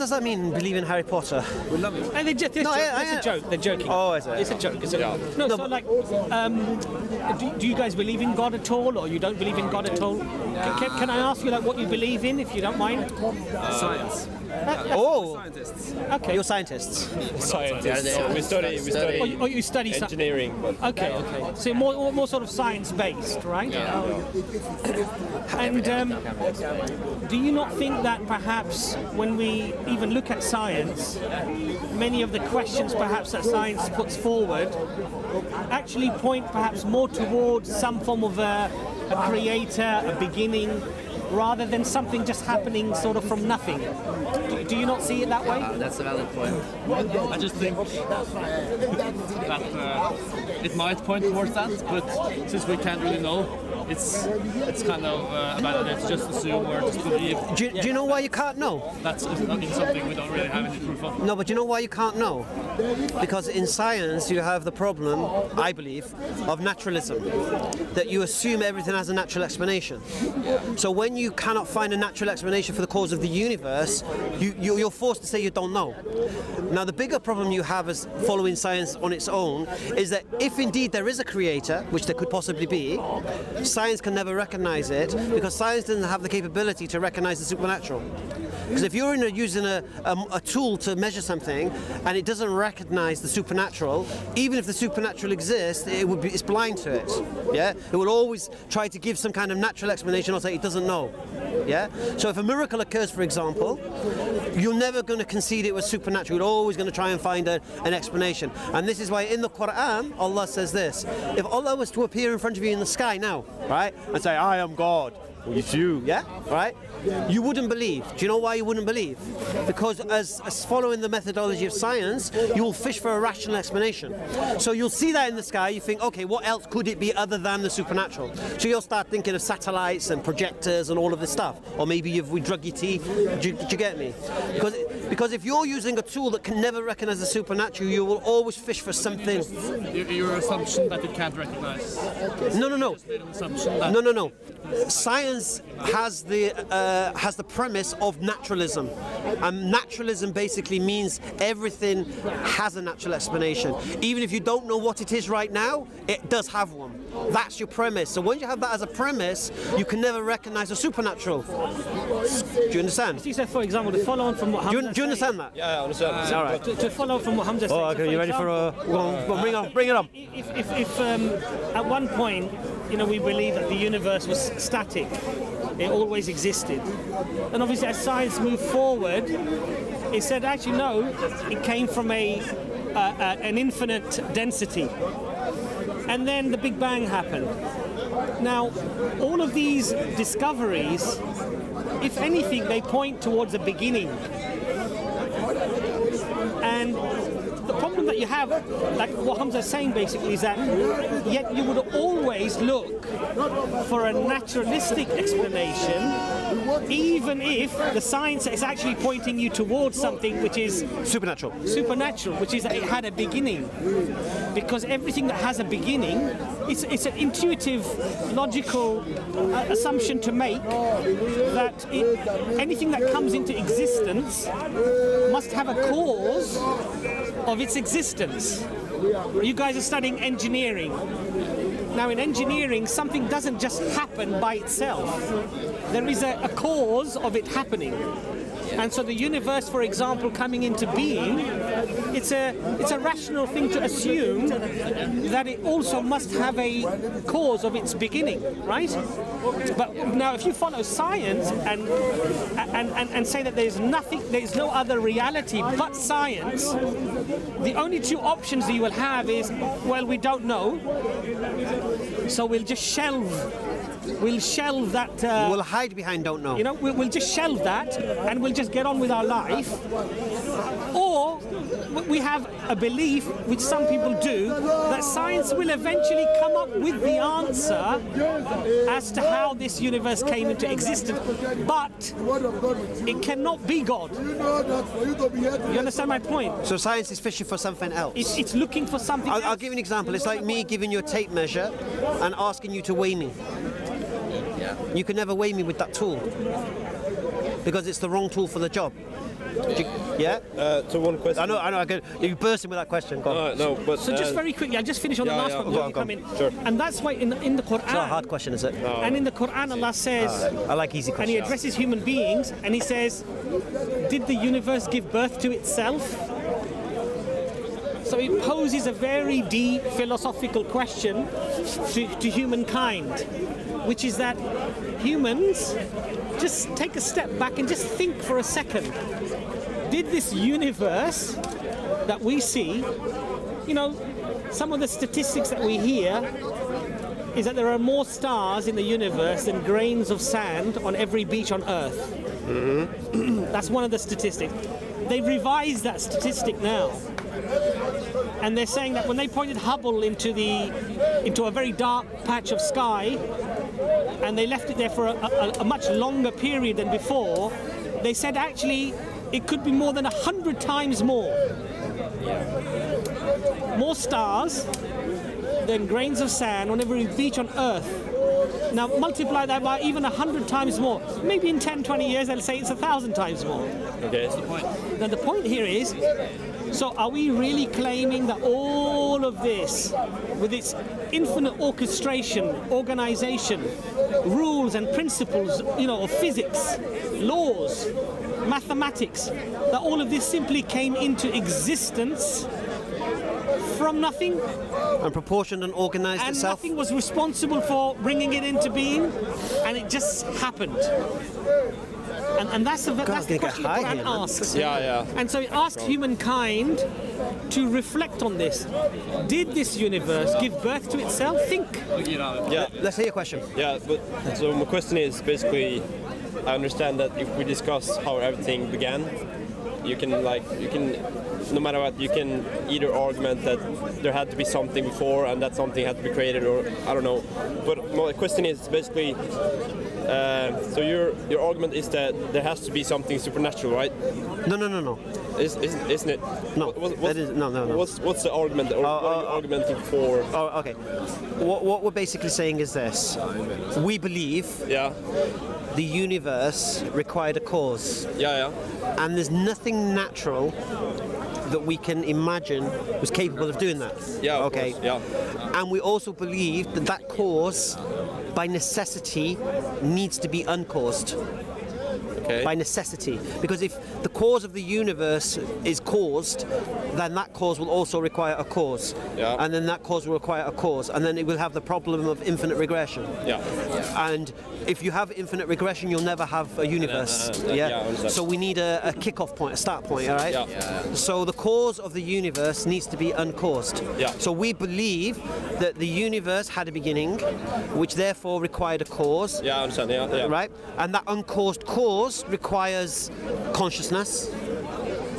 does that mean, believe in Harry Potter? We love it. And it's a joke. They're joking. Oh, is it? It's a joke. No, so like, do you guys believe in God at all, or you don't believe in God at all? Can I ask you like what you believe in, if you don't mind? Science. Scientists. Okay. You're scientists. Scientists. We study. Or you study engineering. Okay. So more sort of science based, right? Yeah. And do you not think that perhaps when we even look at science, many of the questions perhaps that science puts forward actually point perhaps more towards some form of a creator, a beginning, rather than something just happening sort of from nothing? Do you not see it that way? That's a valid point. I just think that it might point towards that, but since we can't really know, it's kind of a bad idea to just assume or just believe. Do you know why you can't know? That's something we don't really have any proof of. No, but do you know why you can't know? Because in science you have the problem, I believe, of naturalism. That you assume everything has a natural explanation. So when you cannot find a natural explanation for the cause of the universe, you're forced to say you don't know. Now the bigger problem you have as following science on its own is that if indeed there is a creator, which there could possibly be, science can never recognize it because science doesn't have the capability to recognize the supernatural. Because if you're using a tool to measure something and it doesn't recognize the supernatural, even if the supernatural exists, it's blind to it. Yeah, it will always try to give some kind of natural explanation or say it doesn't know. Yeah. So if a miracle occurs, for example, you're never going to concede it was supernatural. You're always going to try and find an explanation. And this is why in the Quran Allah says this: if Allah was to appear in front of you in the sky now, right, and say, "I am God," well, it's you, yeah, right? You wouldn't believe. Do you know why you wouldn't believe? Because as following the methodology of science, you will fish for a rational explanation. So you'll see that in the sky, you think, okay, what else could it be other than the supernatural? So you'll start thinking of satellites and projectors and all of this stuff. Or maybe we drug your teeth. Do you get me? Because if you're using a tool that can never recognize the supernatural, you will always fish for something. Your assumption that it can't recognize. No. No. Science has the premise of naturalism, and naturalism basically means everything has a natural explanation. Even if you don't know what it is right now, it does have one. That's your premise. So when you have that as a premise, you can never recognize the supernatural. Do you understand? So, for example, to follow on from what Hamza do you understand that? Yeah, I understand. All right. To follow from what Hamza said. Oh, okay. You ready for a? Well, bring it on. If at one point, we believe that the universe was static, it always existed, and obviously as science moved forward, it said actually no, it came from an infinite density, and then the Big Bang happened. Now, all of these discoveries, if anything, they point towards a beginning, and the problem that you have, like what Hamza is saying basically, is that yet you would always look for a naturalistic explanation, even if the science is actually pointing you towards something which is supernatural, which is that it had a beginning. Because everything that has a beginning, it's an intuitive, logical assumption to make that anything that comes into existence must have a cause of its existence. You guys are studying engineering. Now in engineering, something doesn't just happen by itself. There is a cause of it happening. And so the universe, for example, coming into being, it's a rational thing to assume that it also must have a cause of its beginning, right? But now if you follow science and say that there's no other reality but science, the only two options that you will have is, well, we don't know, so we'll just shelve that. We'll hide behind don't know. We'll just shelve that and we'll just get on with our life. Or we have a belief, which some people do, that science will eventually come up with the answer as to how this universe came into existence. But it cannot be God. You understand my point? So science is fishing for something else. It's looking for something else. I'll give you an example. It's like me giving you a tape measure and asking you to weigh me. You can never weigh me with that tool because it's the wrong tool for the job. Yeah? So one question. I know. You're bursting with that question. Go on. No, but So just very quickly, I'll just finish on the last one before you come in. Sure. And that's why in the Quran, It's not a hard question, is it? and in the Quran Allah says, I like easy and he questions. addresses human beings, and he says, did the universe give birth to itself? So it poses a very deep philosophical question to humankind, which is that humans just take a step back and just think for a second. Did this universe that we see, some of the statistics that we hear is that there are more stars in the universe than grains of sand on every beach on Earth. Mm-hmm. That's one of the statistics. They revised that statistic now. And they're saying that when they pointed Hubble into a very dark patch of sky, and they left it there for a much longer period than before, they said actually it could be more than 100 times more. More stars than grains of sand on every beach on Earth. Now multiply that by even 100 times more. Maybe in 10, 20 years they'll say it's 1,000 times more. Okay, that's the point. Now the point here is, so are we really claiming that all of this, with its infinite orchestration, organization, rules and principles, of physics, laws, mathematics, that all of this simply came into existence from nothing? And proportioned and organized and itself? nothing was responsible for bringing it into being, and it just happened. And that's the question the Quran asks. Yeah. And so it asks humankind to reflect on this. Did this universe give birth to itself? Think. Yeah. Let's hear your question. Yeah, but so my question is basically, I understand that if we discuss how everything began, you can no matter what, you can either argument that there had to be something before and that something had to be created, or I don't know. But my question is basically, so your argument is that there has to be something supernatural, right? No. Isn't it? No. No. What's the argument? Or what are you argumenting for? Oh, okay. What we're basically saying is this: we believe the universe required a cause. Yeah. And there's nothing natural that we can imagine was capable of doing that. Yeah. Okay. Of course, yeah. And we also believe that cause, by necessity, needs to be uncaused. Okay. By necessity, because if the cause of the universe is caused, then that cause will also require a cause, and then that cause will require a cause, and then it will have the problem of infinite regression. Yeah. And if you have infinite regression, you'll never have a universe. So we need a kick-off point, a start point. All right. Yeah. So the cause of the universe needs to be uncaused. Yeah. So we believe that the universe had a beginning, which therefore required a cause. Yeah, I understand. Yeah. Right? And that uncaused cause requires consciousness.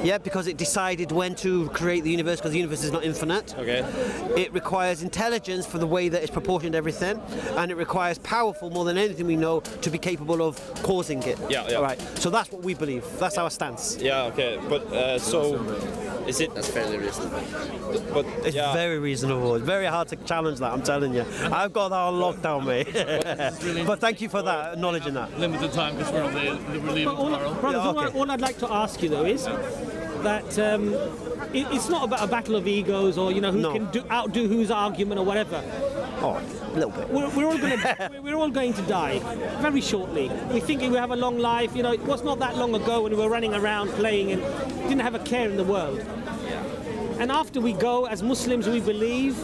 Yeah, because it decided when to create the universe, because the universe is not infinite. Okay. It requires intelligence for the way that it's proportioned everything, and it requires powerful, more than anything we know, to be capable of causing it. Yeah. Right. So that's what we believe. That's our stance. Yeah. Okay. But so, is it? That's fairly reasonable. But It's very reasonable. It's very hard to challenge that, I'm telling you. I've got that on lockdown, mate. But thank you for that, acknowledging that. Limited time because we're leaving tomorrow. Brothers, all I'd like to ask you though is that it's not about a battle of egos or who can outdo whose argument or whatever. Oh, a little bit. We're all going to die very shortly. We're thinking we have a long life. It was not that long ago when we were running around playing and didn't have a care in the world. And after we go, as Muslims, we believe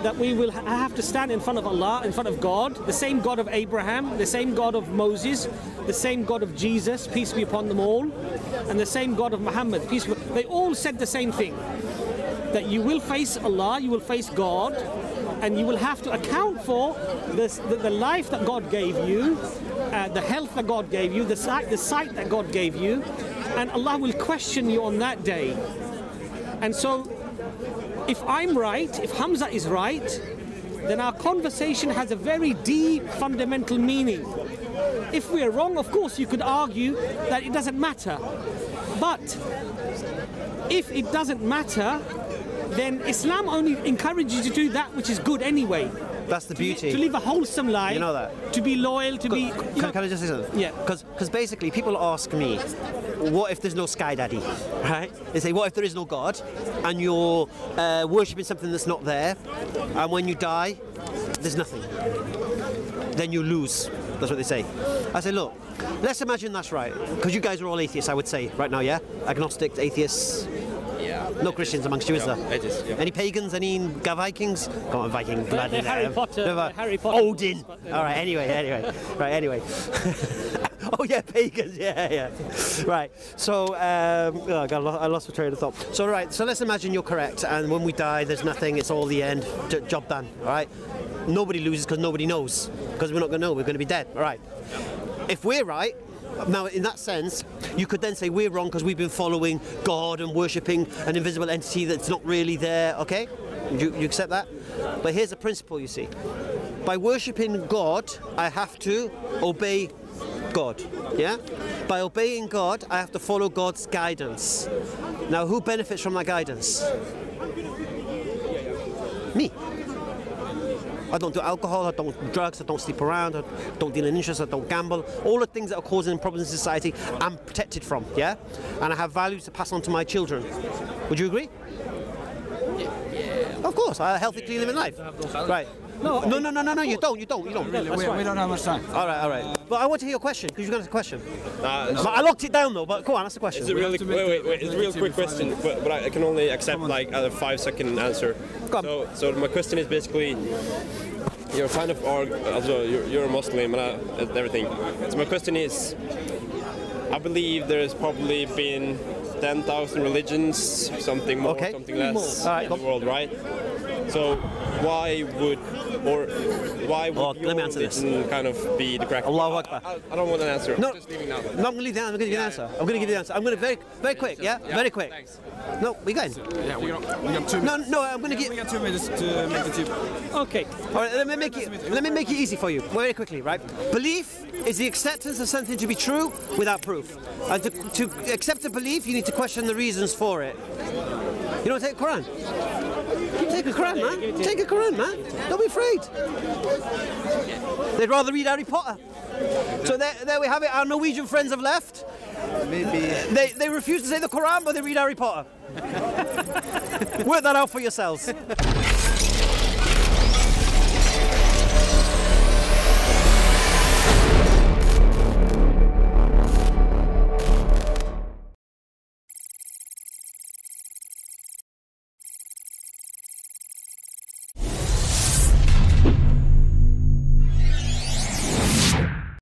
that we will have to stand in front of Allah, in front of God, the same God of Abraham, the same God of Moses, the same God of Jesus, peace be upon them all, and the same God of Muhammad, peace be upon them. They all said the same thing, that you will face Allah, you will face God, and you will have to account for the life that God gave you, the health that God gave you, the sight that God gave you, and Allah will question you on that day. And so, if I'm right, if Hamza is right, then our conversation has a very deep, fundamental meaning. If we're wrong, of course, you could argue that it doesn't matter. But if it doesn't matter, then Islam only encourages you to do that which is good anyway. That's the beauty. To live a wholesome life. You know that. To be loyal, to be... Can I just say something? Yeah. Because basically people ask me, what if there's no Sky Daddy, right? They say, what if there is no God, and you're worshipping something that's not there, and when you die, there's nothing. Then you lose. That's what they say. I say, look, let's imagine that's right, because you guys are all atheists, I would say, right now, yeah? Agnostics, atheists. Yeah. No Christians amongst you, is there? Atheists, yeah. Any pagans? Any Vikings? Come on, Viking. They're Harry Potter. Odin. All right. Anyway. Right. Anyway. Oh yeah, pagans. Yeah. Right. So I lost my train of thought. So right. So let's imagine you're correct, and when we die, there's nothing. It's all the end. Job done. All right. Nobody loses because nobody knows. Because we're not going to know. We're going to be dead. All right. If we're right. Now, in that sense, you could then say we're wrong because we've been following God and worshipping an invisible entity that's not really there, okay? You accept that? But here's the principle, you see. By worshipping God, I have to obey God, yeah? By obeying God, I have to follow God's guidance. Now, who benefits from that guidance? Me. I don't do alcohol, I don't do drugs, I don't sleep around, I don't deal in interest, I don't gamble. All the things that are causing problems in society, I'm protected from, yeah? And I have values to pass on to my children. Would you agree? Yeah. Of course, a healthy, clean living life. Right. No, you don't. We don't have much time. All right. But I want to hear your question, because you're going to ask a question. I locked it down though, but go on, ask the question. It's a really, wait, it's a real quick question, but I can only accept like a 5-second answer. So my question is basically, you're kind of, you're a Muslim and everything. So my question is, I believe there's probably been 10,000 religions, something more, something less in the world, right? So why would your religion kind of be the correct? Allahu Akbar. I don't want an answer. No, I'm just leaving now. No, I'm going to leave that. I'm going to give you an answer. I'm going to give you the answer. I'm going to very quick, yeah? Very quick. Thanks. No, we going? Yeah, we got 2 minutes. No, I'm going to give. We got 2 minutes to make the 2. Okay. All right, let me make it easy for you, very quickly, right? Belief is the acceptance of something to be true without proof. And to accept a belief, you need to question the reasons for it. You know, take a Quran. Take a Quran, man. Take a Quran, man. Don't be afraid. They'd rather read Harry Potter. So there we have it. Our Norwegian friends have left. Maybe. They refuse to say the Quran, but they read Harry Potter. Work that out for yourselves.